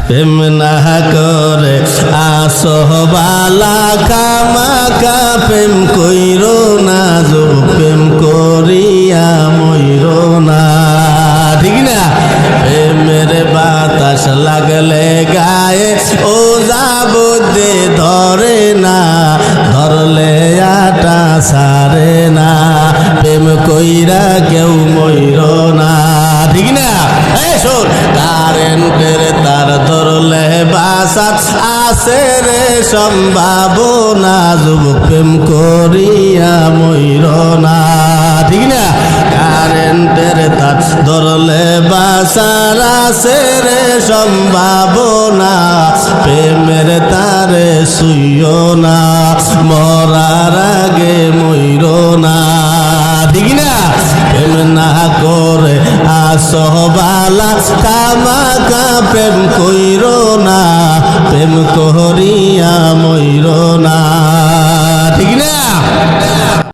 প্রেম না করে আসবালা কামাকা প্রেম কইরো না যো প্রেম করিয়া মইরো না ঠিক না প্রেমের বাতাস লাগলে গায়ে ও যাবদে ধরে না ধরলে আটা সারে না প্রেম কইরা কেউ মইরো না ঠিক না এই শোন কারেন্টের তার ধরলে বাসাত আছে রে সম্ভাবনা যুবক প্রেম করিয়া মইরো না ঠিক না কারেন্টের তার ধরলে বাসার আছে রে সম্ভাবনা প্রেমের তারে শুইও না মরার আগে মইরো না ঠিক না প্রেম না করে আসবালা কামাকা প্রেম কইরো না প্রেম করিয়া মইরো না